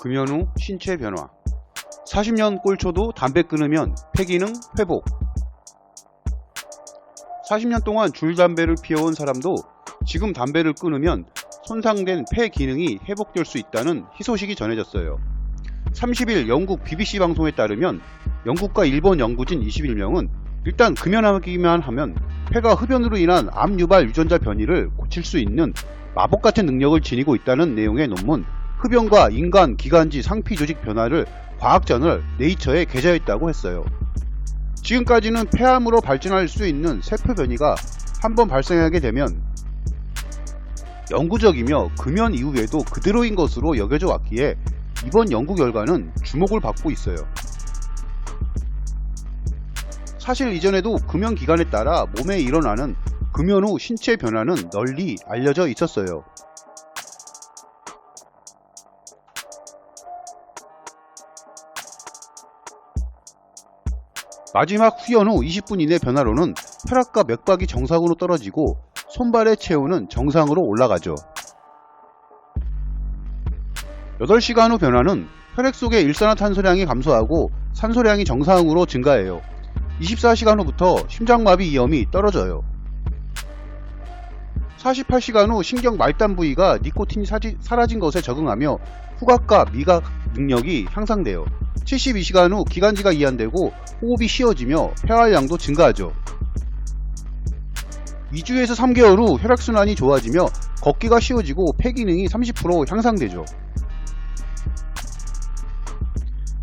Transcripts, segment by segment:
금연 후 신체 변화. 40년 꼴초도 담배 끊으면 폐기능 회복. 40년 동안 줄담배를 피워온 사람도 지금 담배를 끊으면 손상된 폐 기능이 회복될 수 있다는 희소식이 전해졌어요. 30일 영국 BBC 방송에 따르면 영국과 일본 연구진 21명은 일단 금연하기만 하면 폐가 흡연으로 인한 암 유발 유전자 변이를 고칠 수 있는 마법 같은 능력을 지니고 있다는 내용의 논문 흡연과 인간 기관지 상피 조직 변화를 과학저널 네이처에 게재했다고 했어요. 지금까지는 폐암으로 발전할 수 있는 세포 변이가 한번 발생하게 되면 영구적이며 금연 이후에도 그대로인 것으로 여겨져 왔기에 이번 연구 결과는 주목을 받고 있어요. 사실 이전에도 금연 기간에 따라 몸에 일어나는 금연 후 신체 변화는 널리 알려져 있었어요. 마지막 후연 후 20분 이내 변화로는 혈압과 맥박이 정상으로 떨어지고 손발의 체온은 정상으로 올라가죠. 8시간 후 변화는 혈액 속의 일산화탄소량이 감소하고 산소량이 정상으로 증가해요. 24시간 후부터 심장마비 위험이 떨어져요. 48시간 후 신경 말단 부위가 니코틴이 사라진 것에 적응하며 후각과 미각 능력이 향상돼요. 72시간 후 기관지가 이완되고 호흡이 쉬워지며 폐활량도 증가하죠. 2주에서 3개월 후 혈액순환이 좋아지며 걷기가 쉬워지고 폐 기능이 30% 향상되죠.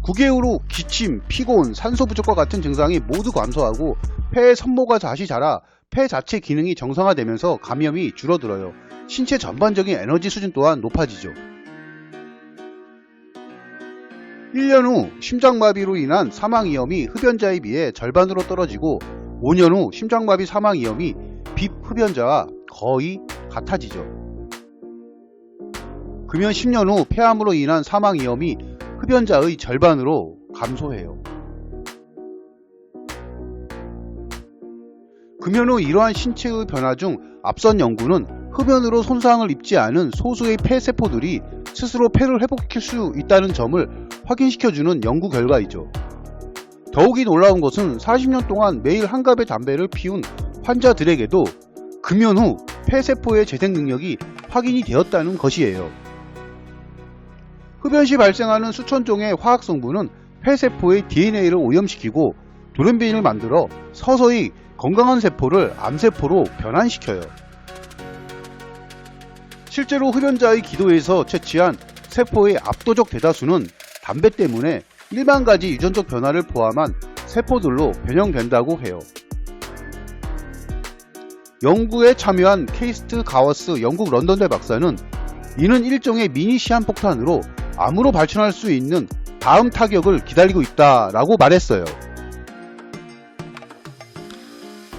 9개월 후 기침, 피곤, 산소 부족과 같은 증상이 모두 감소하고 폐의 섬모가 다시 자라 폐 자체 기능이 정상화되면서 감염이 줄어들어요. 신체 전반적인 에너지 수준 또한 높아지죠. 1년 후 심장마비로 인한 사망 위험이 흡연자에 비해 절반으로 떨어지고 5년 후 심장마비 사망 위험이 비흡연자와 거의 같아지죠. 금연 10년 후 폐암으로 인한 사망 위험이 흡연자의 절반으로 감소해요. 금연 후 이러한 신체의 변화 중 앞선 연구는 흡연으로 손상을 입지 않은 소수의 폐세포들이 스스로 폐를 회복시킬 수 있다는 점을 확인시켜주는 연구 결과이죠. 더욱이 놀라운 것은 40년 동안 매일 한 갑의 담배를 피운 환자들에게도 금연 후 폐세포의 재생 능력이 확인이 되었다는 것이에요. 흡연 시 발생하는 수천 종의 화학 성분은 폐세포의 DNA를 오염시키고 돌연변이를 만들어 서서히 건강한 세포를 암세포로 변환시켜요. 실제로 흡연자의 기도에서 채취한 세포의 압도적 대다수는 담배 때문에 1만 가지 유전적 변화를 포함한 세포들로 변형된다고 해요. 연구에 참여한 케이스트 가워스 영국 런던대 박사는 이는 일종의 미니 시한폭탄으로 암으로 발전할 수 있는 다음 타격을 기다리고 있다라고 말했어요.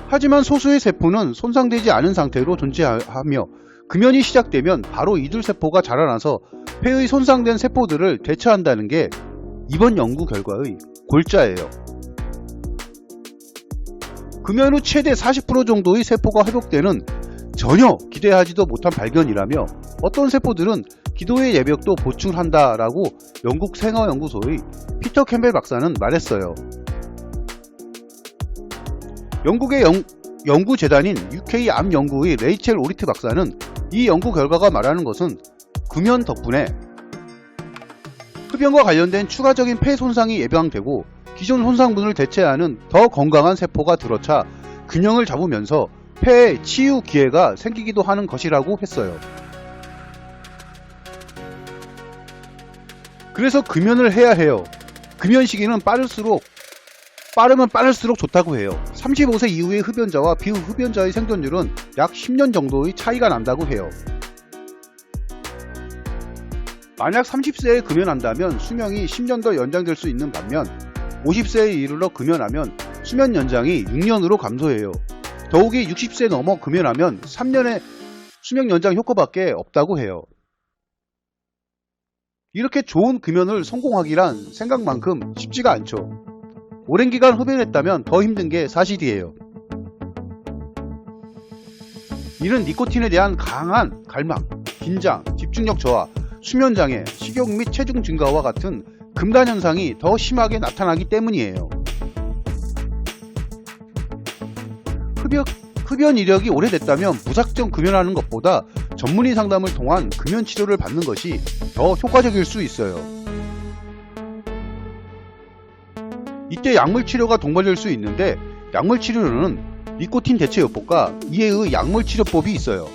하지만 소수의 세포는 손상되지 않은 상태로 존재하며 금연이 시작되면 바로 이들 세포가 자라나서 폐의 손상된 세포들을 대처한다는 게 이번 연구 결과의 골자예요. 금연 후 최대 40% 정도의 세포가 회복되는 전혀 기대하지도 못한 발견이라며 어떤 세포들은 기도의 예벽도 보충한다라고 영국 생화연구소의 피터 캠벨 박사는 말했어요. 영국의 연구재단인 UK 암연구의 레이첼 오리트 박사는 이 연구 결과가 말하는 것은 금연 덕분에 흡연과 관련된 추가적인 폐 손상이 예방되고 기존 손상분을 대체하는 더 건강한 세포가 들어차 균형을 잡으면서 폐의 치유 기회가 생기기도 하는 것이라고 했어요. 그래서 금연을 해야 해요. 금연 시기는 빠르면 빠를수록 좋다고 해요. 35세 이후의 흡연자와 비흡연자의 생존율은 약 10년 정도의 차이가 난다고 해요. 만약 30세에 금연한다면 수명이 10년 더 연장될 수 있는 반면 50세에 이르러 금연하면 수면 연장이 6년으로 감소해요. 더욱이 60세 넘어 금연하면 3년의 수명 연장 효과밖에 없다고 해요. 이렇게 좋은 금연을 성공하기란 생각만큼 쉽지가 않죠. 오랜 기간 흡연했다면 더 힘든 게 사실이에요. 이는 니코틴에 대한 강한 갈망, 긴장, 집중력 저하, 수면장애, 식욕 및 체중 증가와 같은 금단 현상이 더 심하게 나타나기 때문이에요. 흡연 이력이 오래됐다면 무작정 금연하는 것보다 전문의 상담을 통한 금연 치료를 받는 것이 더 효과적일 수 있어요. 이때 약물 치료가 동반될 수 있는데, 약물 치료로는 니코틴 대체요법과 이해의 약물 치료법이 있어요.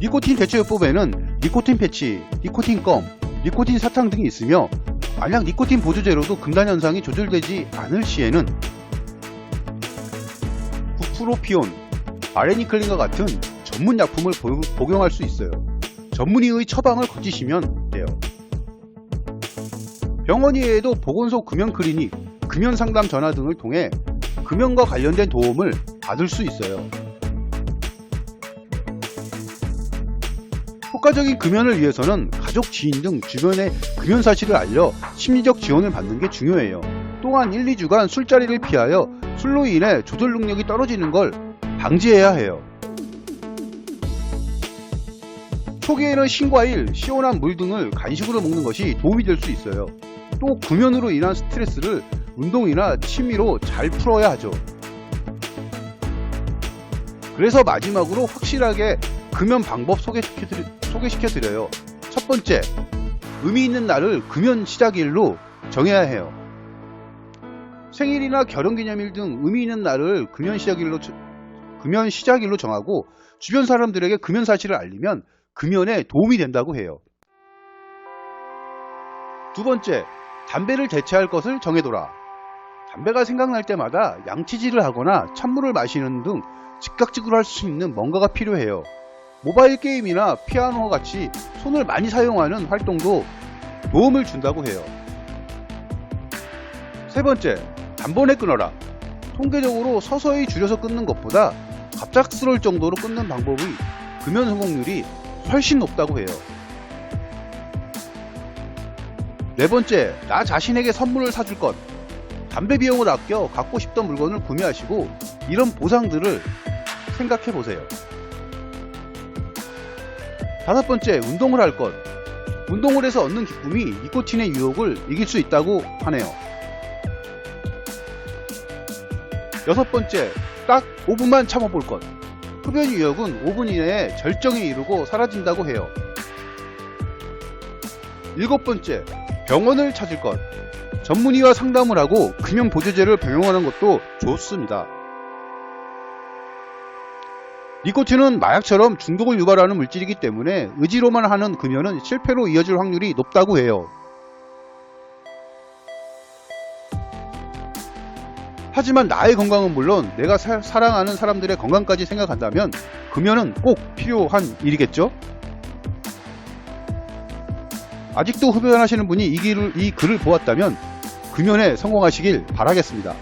니코틴 대체요법에는 니코틴 패치, 니코틴 껌, 니코틴 사탕 등이 있으며, 만약 니코틴 보조제로도 금단 현상이 조절되지 않을 시에는 부프로피온, 바레니클린과 같은 전문 약품을 복용할 수 있어요. 전문의의 처방을 거치시면 돼요. 병원 이외에도 보건소 금연 클리닉, 금연 상담 전화 등을 통해 금연과 관련된 도움을 받을 수 있어요. 효과적인 금연을 위해서는 가족, 지인 등 주변에 금연 사실을 알려 심리적 지원을 받는 게 중요해요. 또한 1, 2주간 술자리를 피하여 술로 인해 조절 능력이 떨어지는 걸 방지해야 해요. 초기에는 신과일, 시원한 물 등을 간식으로 먹는 것이 도움이 될 수 있어요. 또 금연으로 인한 스트레스를 운동이나 취미로 잘 풀어야 하죠. 그래서 마지막으로 확실하게 금연 방법 소개시켜드려요. 첫 번째, 의미 있는 날을 금연 시작일로 정해야 해요. 생일이나 결혼기념일 등 의미 있는 날을 금연 시작일로 정하고 주변 사람들에게 금연 사실을 알리면 금연에 도움이 된다고 해요. 두 번째, 담배를 대체할 것을 정해둬라. 담배가 생각날 때마다 양치질을 하거나 찬물을 마시는 등 즉각적으로 할 수 있는 뭔가가 필요해요. 모바일 게임이나 피아노와 같이 손을 많이 사용하는 활동도 도움을 준다고 해요. 세 번째, 단번에 끊어라. 통계적으로 서서히 줄여서 끊는 것보다 갑작스러울 정도로 끊는 방법이 금연 성공률이 훨씬 높다고 해요. 네 번째, 나 자신에게 선물을 사줄 것. 담배 비용을 아껴 갖고 싶던 물건을 구매하시고 이런 보상들을 생각해 보세요. 다섯 번째, 운동을 할 것. 운동을 해서 얻는 기쁨이 니코틴의 유혹을 이길 수 있다고 하네요. 여섯 번째, 딱 5분만 참아볼 것. 흡연 유혹은 5분 이내에 절정에 이르고 사라진다고 해요. 일곱 번째, 병원을 찾을 것. 전문의와 상담을 하고 금연 보조제를 병용하는 것도 좋습니다. 니코틴은 마약처럼 중독을 유발하는 물질이기 때문에 의지로만 하는 금연은 실패로 이어질 확률이 높다고 해요. 하지만 나의 건강은 물론 내가 사랑하는 사람들의 건강까지 생각한다면 금연은 꼭 필요한 일이겠죠? 아직도 흡연하시는 분이 이 글을 보았다면 금연에 성공하시길 바라겠습니다.